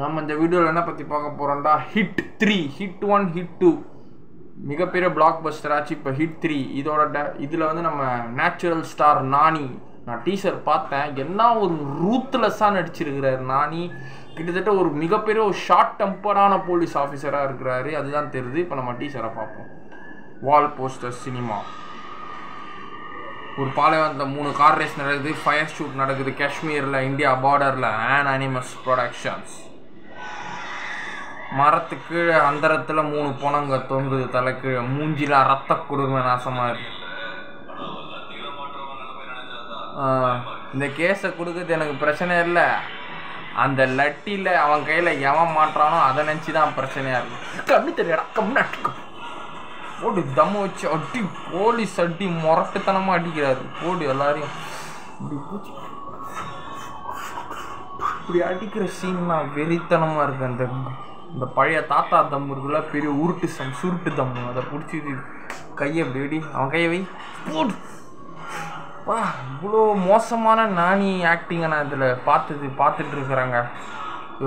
நம்ம இந்த வீடியோவில் என்ன பற்றி பார்க்க போகிறோம்டா ஹிட் 3 ஹிட் 1 ஹிட் 2 மிகப்பெரிய பிளாக் பஸ்டர் ஆச்சு. இப்போ ஹிட் 3 இதில் வந்து நம்ம நேச்சுரல் ஸ்டார் நானி, நான் டீசர் பார்த்தேன், என்ன ஒரு ரூத்லெஸ்ஸாக நடிச்சிருக்கிறார் நானி. கிட்டத்தட்ட ஒரு மிகப்பெரிய ஒரு ஷார்ட் டெம்பரான போலீஸ் ஆஃபீஸராக இருக்கிறாரு, அதுதான் தெரியுது. இப்போ நம்ம டீசரை பார்ப்போம். Wall poster cinema. ஒரு பாலைவனத்தில் 3 கார் ரேஸ் நடக்குது, ஃபயர் ஷூட் நடக்குது காஷ்மீரில், இந்தியா பார்டரில். Animus productions. மரத்துக்கு அந்தரத்தில் 3 பொணங்க தொங்குது தலைக்கு, மூஞ்சில ரத்த குடும்ப நாசமாக இருக்கு. இந்த கேஸை கொடுக்குறது எனக்கு பிரச்சனை இல்லை, அந்த லட்டியில் அவன் கையில் எவன் மாட்டுறானோ அதை நினச்சி தான் பிரச்சனையாக இருக்குது. கம்மி தெரியடா கம்னாட்டு போடு தம்ம வச்சு அடி, போலீஸ் அடி முரட்டுத்தனமாக அடிக்கிறாரு. போடு எல்லாரையும் இப்படி அடிக்கிற சீன்னா வெறித்தனமாக இருக்கு. இந்த பழைய தாத்தா தம் இருக்குல்ல, பெரிய உருட்டு சுருட்டு தம்மு, அதை பிடிச்சிட்டு கையை அப்படி அடி, அவன் கையை வை போடு. வா, இவ்வளோ மோசமான நானி ஆக்டிங்கை நான் இதில் பார்த்துட்டு இருக்கிறாங்க.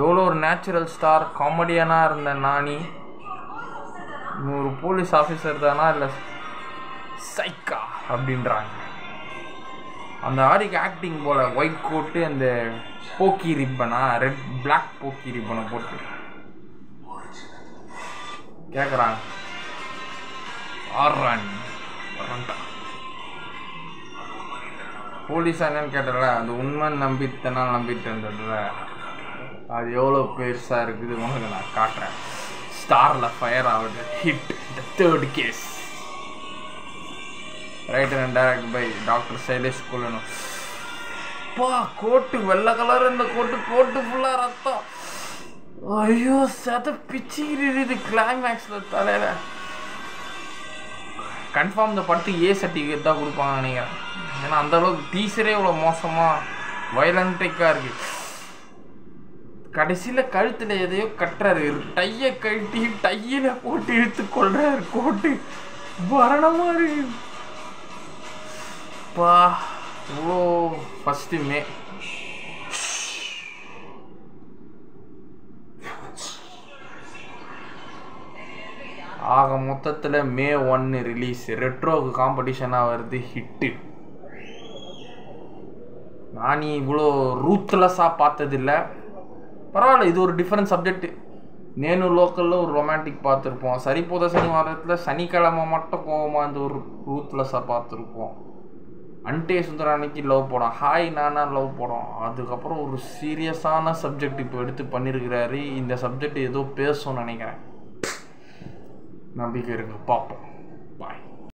எவ்வளோ ஒரு நேச்சுரல் ஸ்டார் காமெடியனாக இருந்த நானி ஒரு போலீஸ் ஆஃபீஸர் தானா இல்லை சைக்கா அப்படின்றாங்க. அந்த ஆரிக்கு ஆக்டிங் போல் ஒயிட் கோட்டு, அந்த போக்கி ரிப்பனா, ரெட் பிளாக் போக்கி ரிப்பனை போட்டு கேட்குறாங்க. போலீஸா என்னன்னு கேட்டல, அந்த உண்மை நம்பிட்டேன்றதுல அது எவ்வளோ பெருசாக இருக்குது உனக்கு நான் காட்டுறேன். ஸ்டாரில் ஃபயர் ஆகுது. Hit the 3rd case. Writer and direct by doctor Sailesh Kolanu. பா, கோட்டு வெள்ளை கலர், இந்த கோட்டு ஃபுல்லாக ரத்தம். ஐயோ சத பிச்சுக்கிட்டு கிளைமேக்ஸில் தலையில். கன்ஃபார்ம் இந்த படத்துக்கு ஏ சர்டிஃபிகேட் தான் கொடுப்பாங்கன்னு நினைக்கிறேன். ஏன்னா அந்தளவுக்கு டீசரே இவ்வளோ மோசமாக வயலண்டிக்காக இருக்குது. கடைசியில் கழுத்தில் எதையோ கட்டுறாரு, டையை கழட்டி டையில் போட்டு இழுத்து கொள்றாரு. கோட்டு வரணமாக இருக்கு. பா, இவ்வளோ ஃபஸ்ட்டு மே ஆக மொத்தத்தில் May 1 ரிலீஸ். ரெட்ரோவுக்கு காம்படிஷனாக வருது ஹிட்டு. நானி இவ்வளோ ரூத்லெஸ்ஸாக பார்த்ததில்லை. பரவாயில்ல, இது ஒரு டிஃப்ரெண்ட் சப்ஜெக்ட். நேனு லோக்கலில் ஒரு ரொமான்டிக் பார்த்துருப்போம், சரிபோத சனி வாரத்தில் சனிக்கிழமை மட்டும் கோவமாக இந்த ஒரு ரூத்லெஸ்ஸாக பார்த்துருப்போம். அன்டே சுந்தரானிக்கு லவ் படம், ஹாய் நானா லவ் படம். அதுக்கப்புறம் ஒரு சீரியஸான சப்ஜெக்ட் இப்போ எடுத்து பண்ணியிருக்கிறாரு. இந்த சப்ஜெக்ட் ஏதோ பேசும்னு நினைக்கிறேன். நம்பிக்கை இருக்கு, பார்ப்போம். பாய்.